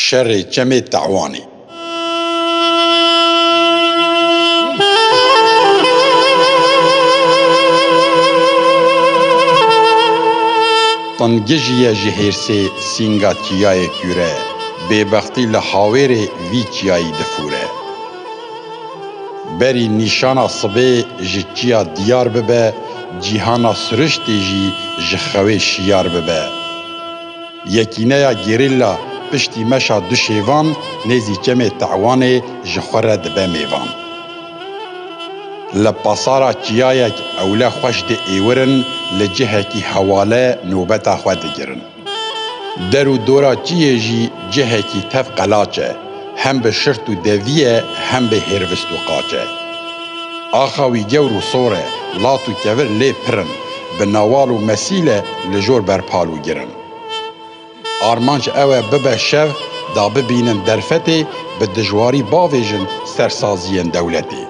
شر چم تعوانی تنگجی جهرسه سینگا چیای کوره ببختی لحاور وی چیای دفوره بری نیشانا صبه جچیا دیار ببه جیهانا سرشتی جی جخوه شیار ببه یکینه گریلا پشتی مشا دو شیوان نیزی چم تعوان جخوره دبه میوان لپاسارا چیایک اوله خوش ده ایورن لجهه کی حواله نوبتا خود گرن درو دورا چیه جی جهه کی تف قلاچه هم به شرط و دویه هم به هروست و قاچه آخاوی جور و صوره لاتو کور لی پرن به نوال و مسیله لجور برپالو گرن آرمانج اوه ببه شو دا ببینن درفته به دجواری باویجن سرسازین دولتی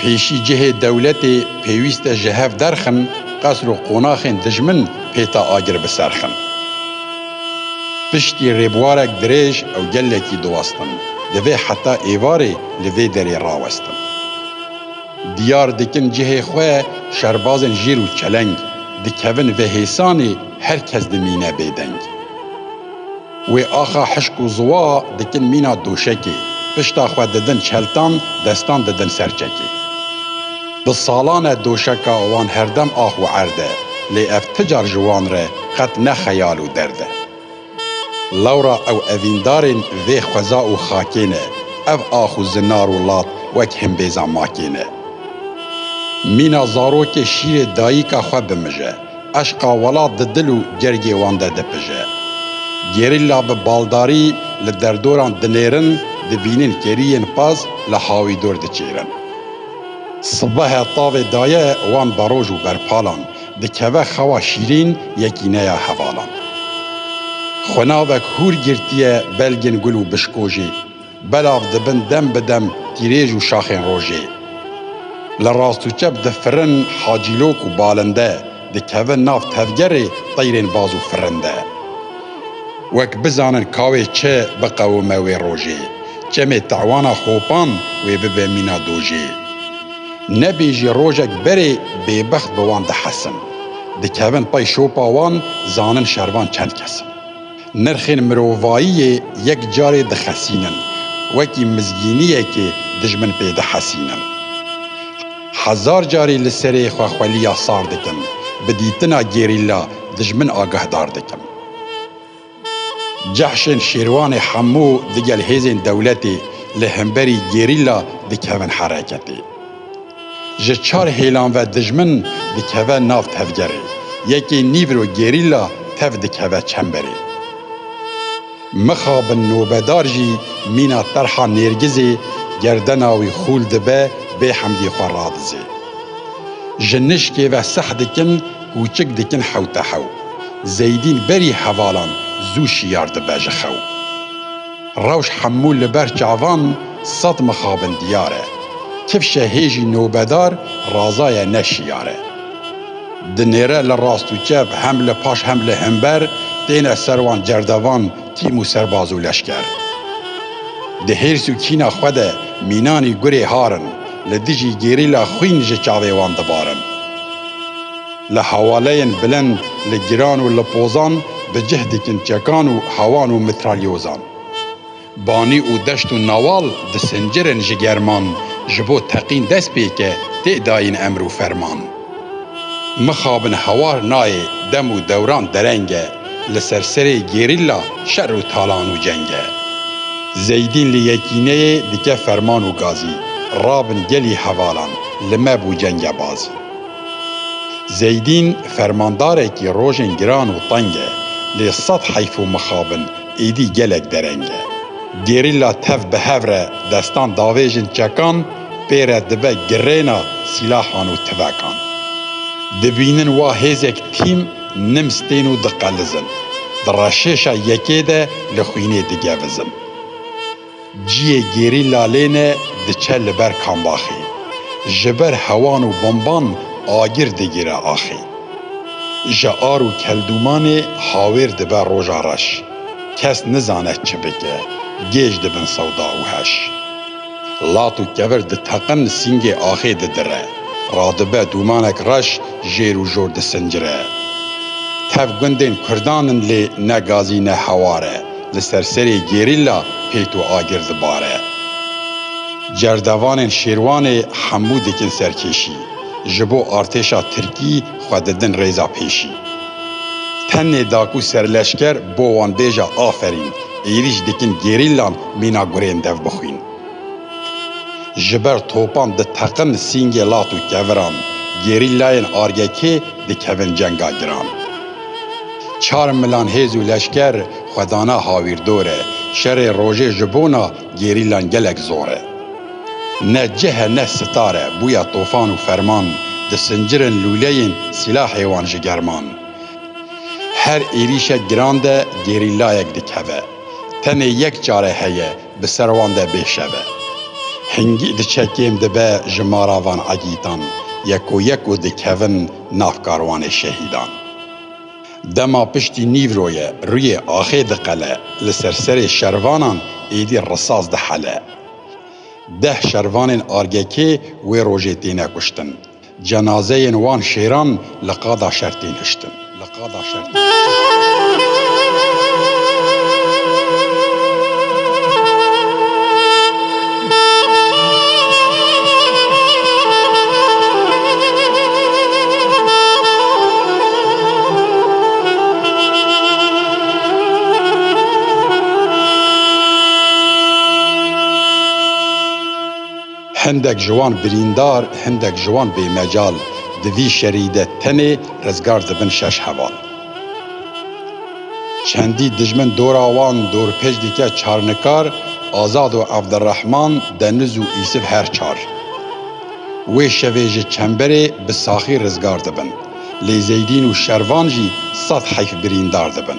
پیشی جه دولتی پیویست جهف درخن قصر و قناخین دجمن پیتا آگر بسرخن پشتی ریبوارک دریج او گلکی دواستن دوی حتی ایواری لوی دری راوستن دیار دکن جه خواه شربازن جیر و چلنگ دکون و حیسانی هر کس دمینه بیدنگ و آخا حشک و زوا دکن مینا دوشکی پشتا خواه ددن چلتان دستان ددن سرچکی بسالان دوشکا وان هردم آخ و عرده لی اف تجار جوان ره قط نه خیال و درده لورا او اویندارین وی خوزا و خاکینه او آخ و زنار و لات وک هم بیزا ماکینه مینا زاروک شیر داییکا خواه بمجه اشقا ولاد دلو جرگی وانده دپجه گریلا به بالداری لدردوران دنیرن دبینین کرین پاز لحاوی دور دچیرن صبح طاوه دایه وان باروج و برپالان دکوه خوا شیرین یکینه حوالان خناوک هور گرتیه بلگن گلو بشکوجی بلاف دبن دم بدم تیریج و شاخین روژی لراستو چپ دفرن حاجیلوک و بالنده دکوه ناف تفگره طیرین بازو فرنده وک بزانن کاوه چه بقومه و روژی چمه تعوانا خوپان و ببه مینا دوژی نبیجی روژک بری بیبخت بوان ده حسن دکوین پای شوپاوان زانن شروان چند کسن نرخین مرووایی یک جاری دخسینن وکی مزگینیه که دجمن پیده حسینن هزار جاری لسری خواخولی سار دکن بدیتنا گیریلا دجمن آگه دار دکن جحشن شیروان حمو دگل هیزن دولتی لهمبری گیریلا دکوین حرکتی جه چار هیلان و دجمن دکوه ناف تفگره یکی نیورو گریلا تف دکوه چنبره مخابن نوبدار جی مینا طرحا نرگزی گردناوی خول دبه به حمدی خورادزی جنشکی و سح دکن کوچک دکن حوتا حو زیدین بری حوالان زو شیار دبه جخو روش حمول لبر چعوان صد مخابن دیاره کفش هیجی نوبدار رازای نشیاره دنیره لراستو چپ هم لپاش هم لهمبر دین سروان جردوان تیم و سربازو لشکر ده هیرسو کینا خوده مینانی گره هارن لدیجی گیریلا خوین جه چاوه وان دبارن لحوالین بلند لگران و لپوزان به جهدکن چکان و هوان و مترالیوزان بانی و دشت و نوال ده سنجرن جگرمان جبو تقین دست بیکه تعداین امر و فرمان مخابن هوار نای دم و دوران درنگه لسرسره گیریلا شر و تالان و جنگه زیدین لیکینه دکه فرمان و گازی رابن گلی حوالان لمب و جنگ بازی زیدین فرمانداره کی روژن گران و طنگه لی صد حیف و مخابن ایدی گلک درنگه گیریلا تف به هفره دستان داویجن چکان پیره دبه گرینا سلاحان و تفکان دبینن وا هیزک تیم نمستین و دقلزن درششا یکی ده لخوینه دیگه وزن جیه گیریلا لینه دچه لبر کامباخی جبر هوان و بمبان آگر دیگیره آخی جار و کلدومان حاور دبه روژا رش کس نزانه چه بکه گیج دبن سودا و هش لات و کور ده تقن سینگ آخی ده دره رادبه دومانک رش جیر و جور ده سنجره تف گندین کردانن لی نگازی نه حواره لسرسری گیریلا پیتو آگر دباره جردوان شیروان حمو دکن سرکشی جبو ارتشا ترکی خوددن ریزا پیشی تنه داکو سرلشکر بو وان بیجا آفرین ایریش دکن گیریلان مینا گرین دو بخوین جبر توپان ده تقن سینگ لاتو کوران گیریلاین آرگکی ده کون جنگا گران 4 ملان هیزو لشکر خودانا هاویر دوره شر روژه جبونا گیریلان گلک زوره نه جه نه ستاره بویا طوفان و فرمان ده سنجرن لولین سلاح حیوان جگرمان هر ایریش گرانده گیریلایک دکوه تنه یک جاره هیه بسروان ده بیشوه هنگی ده چکیم ده به جماراوان عگیتان یکو دکوون نافکاروان شهیدان دما پشتی نیورویه روی آخی ده قله لسرسر شروانان ایدی رصاص ده حله 10 شروان آرگکی و روژه تینه کشتن جنازه وان شیران لقادا شرطین هشتن هندک جوان بریندار هندک جوان بی مجال دوی شریده تنه رزگار دبن شش حوال چندی دجمن دور آوان دور پیج دیکه چارنکار آزاد و عبدالرحمن دنز و ایسف هر چار وی شویج چنبره بساخی رزگار دبن لی زیدین و شروان جی 100 حیف بریندار دبن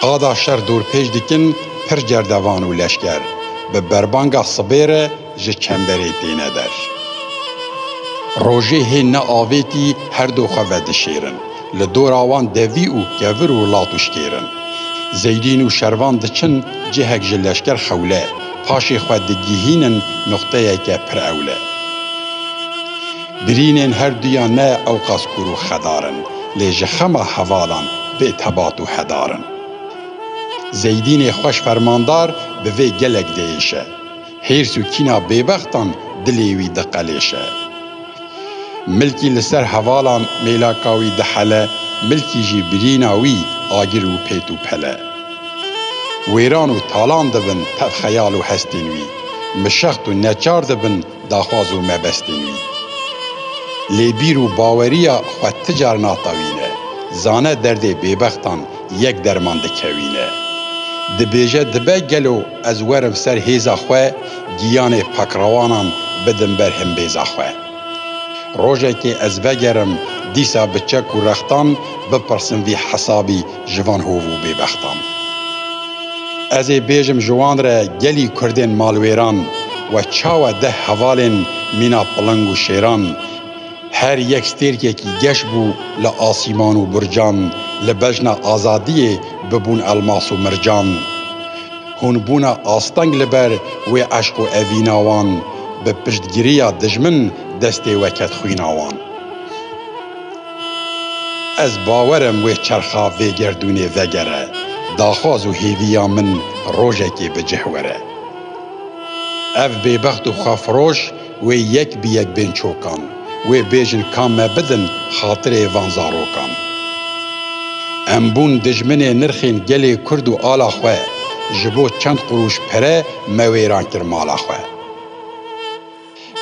قادا شر دور پیج دیکن پر جردوان و لشکر به بربانگا صبیره جه چنبره دینه در روژه هی نه آویتی هر دو خواه دشیرن لدور آوان دوی و گور و لاتوش کیرن زیدین و شروان دچن جهک جلشکر خوله پاشی خواه دگیهینن نقطه که پر اوله برینن هر دویا نه اوقاس کرو خدارن لیجه خما حوالان به تبات و هدارن زیدین خوش فرماندار به وی گلک دیشه هیرس و کینا بیبختان دلیوی دقلیشه ملکی لسر حوالان میلاکاوی دحله ملکی جی بریناوی آگر و پیتو پله ویران و تالان دبن تف خیال و هستینوی مشخت و نچار دبن داخواز و مبستینوی لیبیر و باوریا خود تجار ناتاوینه زانه درده بیبختان یک درمان دکوینه دبیجه دبه گلو از ورم سر هیزا خواه گیان پاکروانان بدن بر هم بیزا خواه روژه که از وگرم دیسا بچک و رختان بپرسن وی حسابی جوان هوو بیبختان از بیجم جوان را گلی کردین مالویران و چاو 10 حوالین مینا پلنگ و شیران هر یک ستیرکی گش بو لآسیمان و برجان لبجنا آزادی ببون الماس و مرجان هون بونا آستنگ لبر و عشق و اویناوان به پشتگیریا دجمن دستی وکت خویناوان از باورم و چرخا و گردونه وگره داخواز و هیویا من روژه که بجهوره اف بیبخت و خافروش و یک بی یک بین چوکان و بیجن کام بدن خاطر وانزاروکان امبون دجمن نرخین گلی کرد و آلا خواه جبو چند قروش پره مویران کر مالا خواه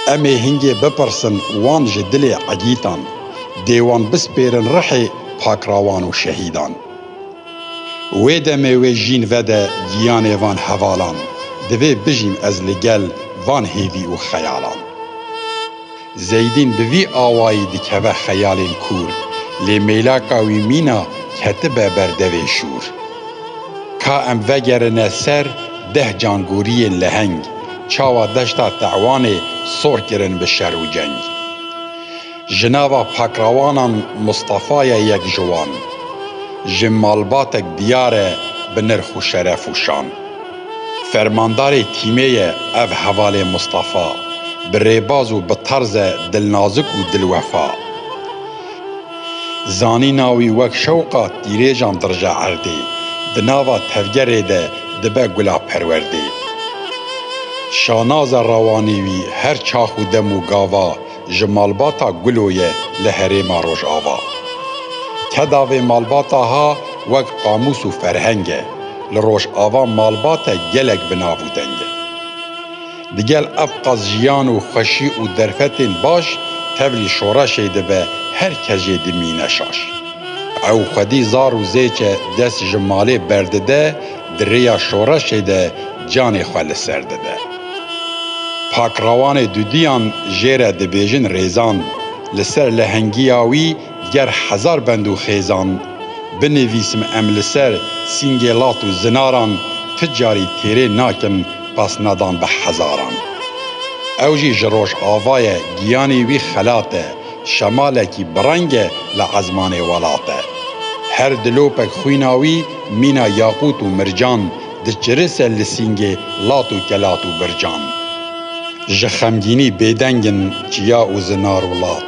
امی هنگی بپرسن وان جدل عگیتان دیوان بسپیرن رحی پاکراوان و شهیدان ویدمه و جین وده گیان وان حوالان دوی بجیم از لگل وان هیوی و خیالان زیدین بوی آوائی دکوه خیالین کور لی میلاکاوی مینا کتبه بردوی شور که ام وگرنه سر 10 جانگوری لهنگ چاوا دشتا تعوان سور کرن به شر و جنگ جناوا پاکراوانان مصطفای یک جوان جمالباتک دیاره به نرخ و شرف و شان. فرماندار تیمه اف حوال مصطفى به ریباز و به طرز دلنازک و دلوفا. زانی ناوی وک شوقا تیریجان درجه عرده دناوا تفگره ده دبه گلا پرورده. شاناز روانیوی هر چاخ و دم و گاوا جمالباتا گلویه لحره ما روش آوا. کداوی مالباتا ها وک قاموس و فرهنگه لروش آوا مالباتا گلک بناو دنگه. دیگل افقاز جیان و خوشی و درفتین باش تبلی شورشه ده به هر کجی دمی نشاش. او خودی زار و زیچه دست جماله برده ده دریا شورشه ده جان خوال سرده ده. پاکروان دودیان جیره ده بیجن ریزان لسر لهنگیاوی گر هزار بندو خیزان بنویسم املسر سینگلات و زناران تجاری تیره ناکن پس ندان به هزاران. اوجی جروش آوای گیانی وی خلاته شمالکی برنگه لعزمان ولاته. هر دلوپک خویناوی مینا یاقوت و مرجان دچرسه لسینگ لات و کلات و برجان. جخمگینی بیدنگن چیا و زنار ولات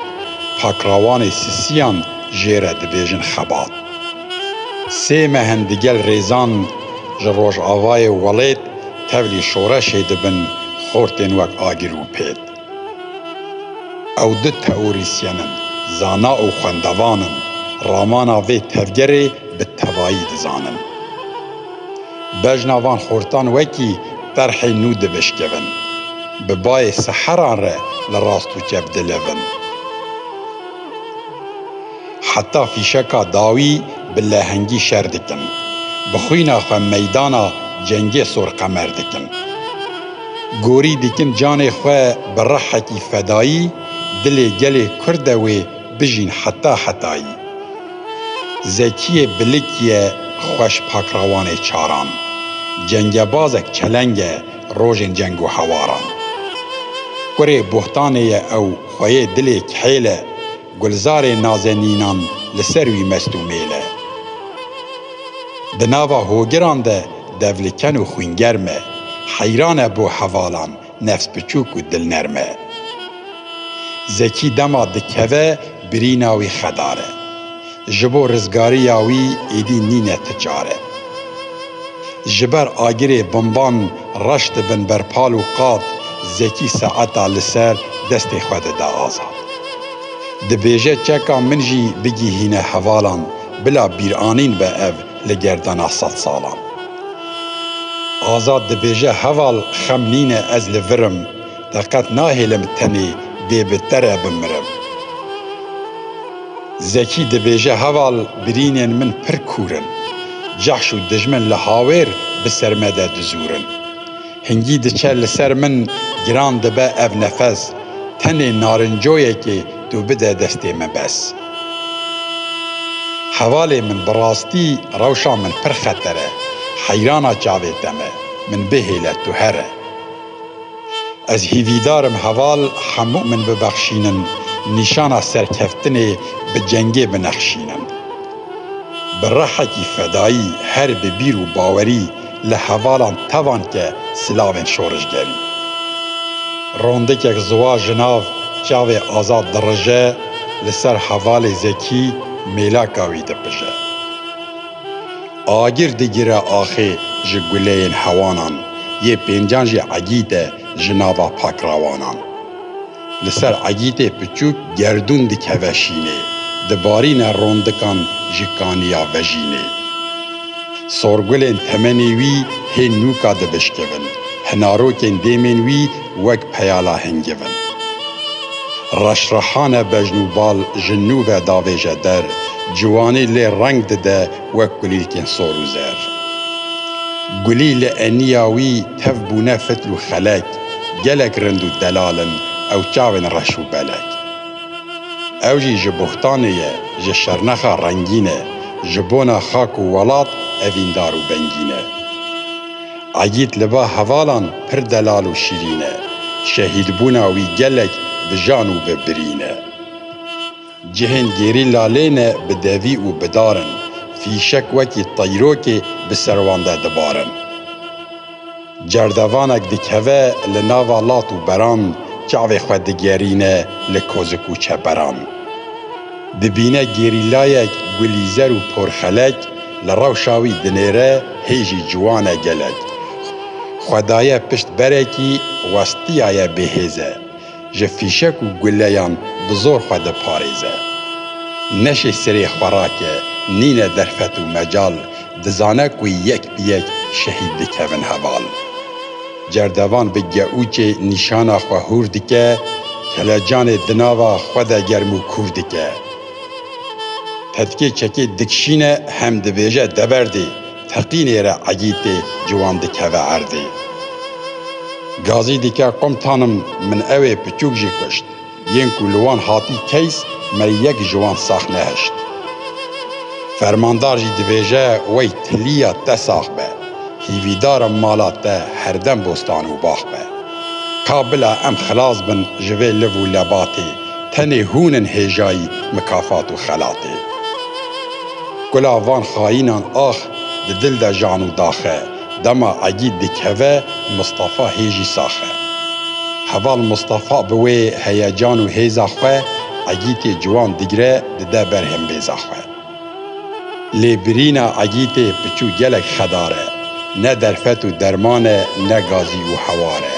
پاکراوان سیسیان جیره دبیجن خبات. سه مهندگل ریزان جروش آوای ولیت تولی شورش دبن خورتین وک آگیر و پید. او ده تئوریسینن زانا و خوندوانن رامانا وی تفگره به توایی دزانن. بجناوان خورتان وکی طرحی نو دبشکون به بای سحران ره لراستو چپ دلون. حتی فیشکا داوی به لهنگی شردکن بخوینا خو میدانا جنگی سر قمر دکن. گوری دیکن جان خواه برحکی فدایی دل گل کردوی بجین حتایی. زکی بلکی خوش پاکروان چاران جنگ بازک چلنگ روژن جنگ و حواران. گوری بوحتانه او خواه دل کحیله گلزار نازنینان لسروی مستومیله. دناوا هوگران ده دولکن و خوینگرمه حیران بو حوالان نفس بچوک و دل نرمه. زکی دما دکوه بریناوی خداره جبو رزگاریاوی ایدی نینه تجاره. جبر آگیر بمبان رشت بن برپال و قاد زکی ساعتا لسر دست خود دا آزاد. دبیجه چکا منجی بگی هینه حوالان بلا بیرانین به او لگردانا 100 سالان. آزاد دبیجه حوال خمنینه از لورم دقت ناهلم تنی دی بتره بمرم. زکی دبیجه حوال برینین من پر کورن جحش و دجمن لحاویر بسرمده دزورن. هنگی دچه لسر من گران دبه او نفس تنی نارنجویه که دو بده دستی من بس. حوالی من براستی روشا من پر خطره حیرانا جاوه دمه من بهیله تو هره. از هیویدارم حوال همو من ببخشینن نشانا سرکفتنه به جنگه بنخشینن. برحکی فدایی هر ببیر و باوری لحوالان توان که سلاوین شورشگری. رونده که زوا جناو چاوه آزاد درجه لسر حوال زکی میلاکاوی دپجه. آگیر دیگره آخی جگولین حوانان یه پینجان جی عگیده جناوا پاکراوانان. لسر عگیده پچوک گردون دی کوشینه دبارین روندکان جکانیا وجینه. سورگولین تمنی وی هی نوکا دبشکون هناروکین دیمین وی وک پیالا هنگون. رشرحانه بجنوبال جنوب داویجه در جوانی لی رنگ دده وک گلیلکین سورو زر. گلیل انیاوی تف بونه فتلو خلک گلک رندو دلالن او چاوین رشو بلک. او جی جبوختانیه جشرنخا رنگینه جبونا خاک و ولات اوین دارو بنگینه. عگیت لبا حوالان پر دلال و شیرینه شهید بونا وی گلک بجانو ببرینه. جهن گیری لالینه بدوی و بدارن فیشک وکی طیروکی بسروانده دبارن. جردوانک دکوه لناوا لات و بران چاوی خود دگرینه لکوزک و چپران. دبینه گیریلایک گلیزر و پرخلک لروشاوی دنیره هیجی جوانه گلک. خدایه پشت برکی وستیایه بهیزه. جفیشک و گلیان بزور خود پاریزه. نشی سری خوراکه نینه درفت و مجال دزانک و یک بیک شهید دکوین حوال. جردوان به گعوچه نشانا خواه دکه کلجان دناوا خود گرمو کور دکه. تدکی چکی دکشینه هم دبیجه دبردی تقینه را عگیتی جوان دکوه عردی. گازی دکه قمتانم من اوه پچوک جی کشت. ینکو لوان هاتی کیس مر یک جوان ساخ نهشت. فرماندار جی دبیجه وی تلیا تساخ به. هیویدار مالات هر دم بستان و باخ به. قابل ام خلاص بن جوی لو لباتی تنی هونن هجایی مکافات و خلاتی. گلا وان خاینان آخ ده دل ده جانو داخه دما عگید دکوه مصطفى هیجی ساخه. حوال مصطفى بوی هیجان و هیزا خواه عگیت جوان دیگره ده برهم بیزا خواه. لیبرینا عگیت پچو گلک خداره نه درفت و درمانه نه گازی و حواره.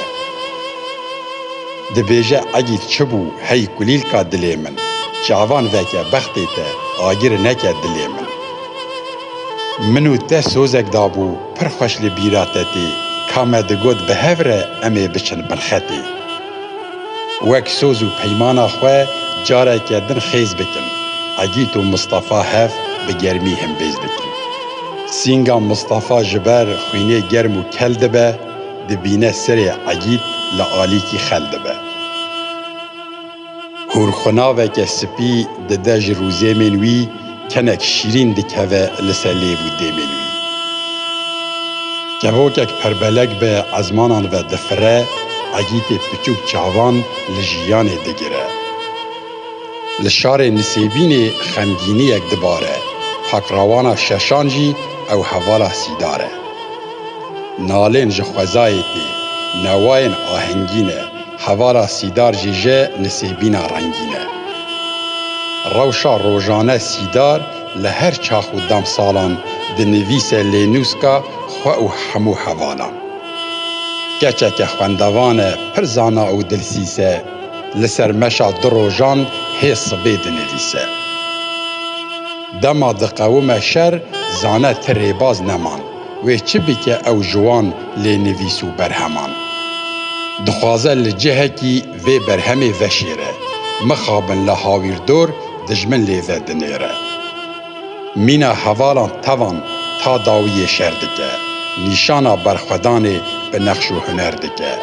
دبیجه عگیت چبو هی کلیل که دلی من چاوان وکه بختی ته آگر نکه دلی من. منو ته سوزک دابو پر خوش لبیراتتی کامه دگود به هفره امی بچن بنخطی. وک سوز و پیمانا خواه جاره که دن خیز بکن عگیت و مصطفى هف بگرمی هم بیز بکن. سینگا مصطفى جبر خوینه گرم و کل دبه دبینه سر عگیت لعالی کی خل دبه. هورخناوه که سپی ددج روزه منوی کنک شیرین دکوه لسلیب و دیمنوی. کهوکک پربلک به عزمانان و دفره عگیت پچوک چاوان لجیان دگره. لشار نسیبین خمگینی یک دباره پاکراوانا ششانجی او حوالا سیداره. نالین جخوزایتی نواین آهنگینه حوالا سیدار جیجه نسیبین رنگینه. روشا روزانه سیدار لهر چاخ و دم سالان دنویس لینوسکا خواه و همو حوالا. کچک خواندوان پرزانا او دلسیسه لسر مشا دروژان هی صبی دنویسه. دما دقوم شر زانه تریباز نمان و چه بکه او جوان لینویسو برهمان. دخوازه لجهه کی و برهمی وشیره مخابن لحاویر دور دجمن لیوه دنیره. مینا حوالان توان تا داوی شردکه نیشانا برخودانی به نقش و هنر دکه.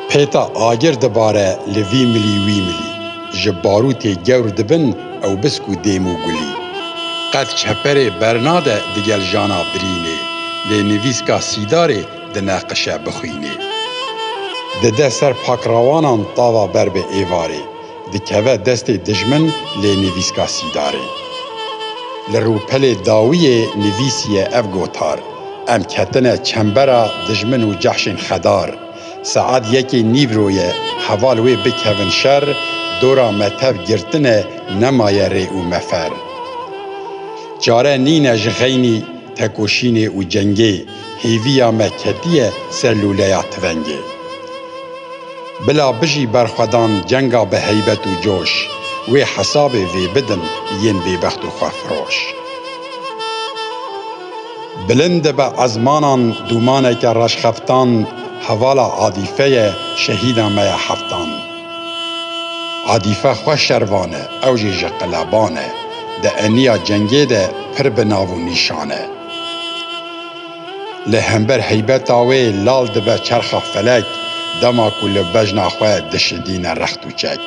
پیتا آگر دباره لوی ملی وی ملی جباروتی گور دبن او بسکو دیمو گلی. قد چپر برناده دگل جانا برینه لینویسکا سیداره دناقشه بخوینه. دده سر پاکراوانان تاوا بر به ایواره دکوه دست دجمن لینویسکا سیداره. لروپل داوی نویسیه افگوتار ام کتنه چنبرا دجمن و جحشن خدار. ساعت یکی نیورویه حوالوی بکوین شر دورا متب گرتنه نمایه ری و مفر. جاره نینه جغینی تکوشینه و جنگه هیویا مکتیه سرلوله تونگه. بلا بجی برخودان جنگا به هیبت و جوش وی حساب وی بدن ین وی بخت و خفروش. بلند به عزمانان دومانه که رشخفتان حوالا عادیفه شهیدان میا حفتان. عادیفه خوش شروانه اوجی جقلبانه ده انیا جنگی ده پر بناو و نیشانه. لهمبر هیبت آوی لال ده به چرخ فلک دما کل بجنا خواه دشدین رخت و چک.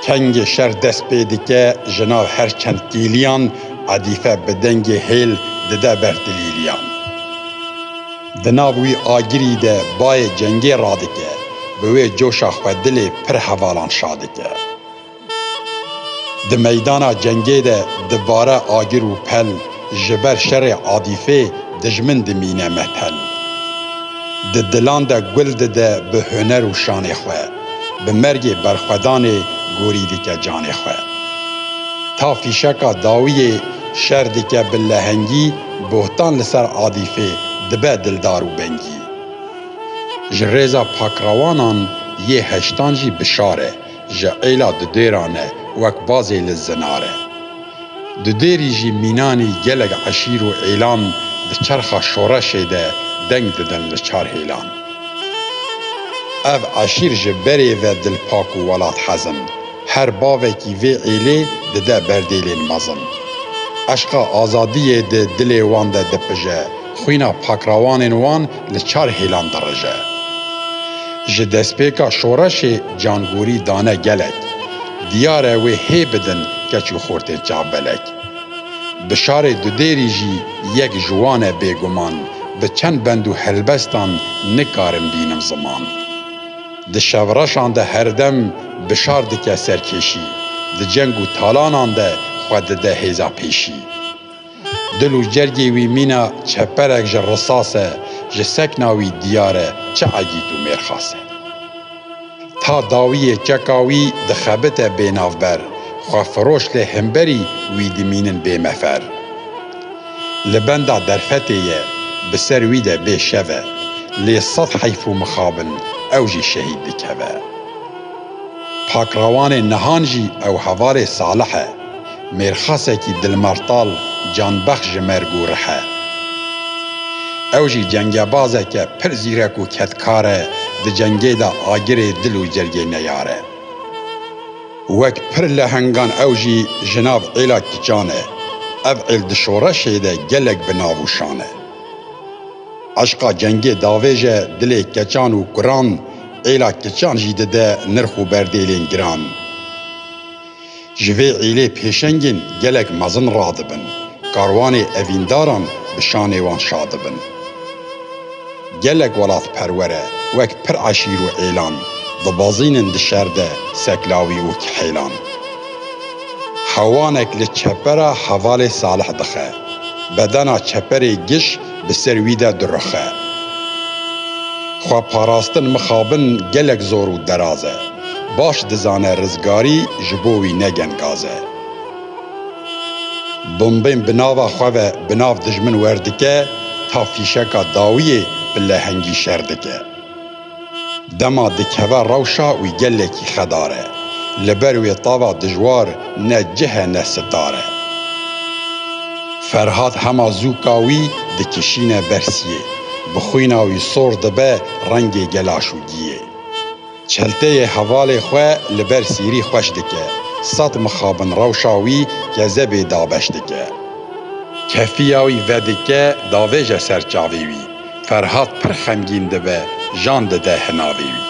کنگ شر دست پیدی که جناب هر چند گیلیان عادیفه بدنگ هیل دده بردلیلیان. دنابوی آگری ده بای جنگی رادکه بوی جوشا خواه دلی پر حوالان شادکه. د میدانا جنگی ده دباره آگر و پل جبر شر عادیفه دجمن دمینه متل د دلان ده گل ده به هنر و شان خواه به مرگ برخودان گوری دیکه جان خواه تا فیشکا داوی شر دیکه بلهنگی بهتان لسر عادیفه دبه دلدار و بنگی جریزا پاکروانان یه هشتان جی بشاره جعیلا ددیرانه وک بازی لزناره ددیری جی مینانی گلگ عشیر و اعلان د چرخا شورشه ده دنگ ددن لچار هیلان اف عشیر جبری و دل پاک و ولات حزن هر باوه کی وی ایلی ده بردیلین مزن عشقا آزادی ده دل وان ده دپجه خوینا پاکروان وان لچار هیلان درجه ji destpêka şoreşê cangûrî dane gelek, diyare wê hê bidin keç û xortê çavbelek. Bi şarê dudêrî jî yek ji wan e bêguman, bi çend bend û helbestan nikarim bînim ziman. Di şevreşan de herdem bişar dike serkêşî, di ceng û talanan de xwe dide hêza pêşî. Dil û cergê wî mîna çeperek ji risas e, ji sekna wî diyar e çi egît û mêrxas e. Ta dawiyê çeka wî dixebite bênavber, xwefiroş lê hemberî wî dimînin bêmefer. Li benda derfetê ye, bi ser wî de bê şev e, lê sed heyf û mixabin ew jî şehîd dikeve. Pakrawanê nihan jî ew hevalê salih e, mêrxasekî dilmertal canbex ji merg û rih e. Ew jî cengebazeke pir zîrek û ketkar e, di cengê de agirê dil û cergê neyar e. Wek pir lehengan ew jî ji nav êla kîçan e, ev êl di şoreşê de gelek bi nav û şan e. Eşqa cengê davê je dilê keçan û kuran, êla kîçan jî dide nirx û berdêlên giran. Ji vê êlê pêşengên gelek mezin radibin, karwanê evîndaran bi şanê wan şadibin. Gelek welat perwere, wek pir eşîr û êlan, dibazînin di şer de seklavî û kihêlan. Hewanek li çepera hevalê salih dixe, bedena çeperê giş bi ser wî de dirixe. Xwe parastin mixabin gelek zor û deraz e, baş dizane rizgarî ji bo wî negengaz e. Bombên bi nava xwe ve bi nav dijmin werdike, ta fîşeka dawiyê bi lehengî şer dike. Dema dikeve rewşa wî gelekî xedar e, li ber wê tava dijwar ne cih e ne sitar e. Ferhat hema zûka wî dikişîne bersiyê, bi xwîna wî sor dibe rengê gelaşûgiyê. Çelteyê hevalê xwe li ber sîrî xweş dike, sed mixabin rewşa wî gezebê dabeş dike. Kefiya wî vedike davê je ser çavê wî, Ferhat pir xemgîn dibe, jan dide hinavê wî.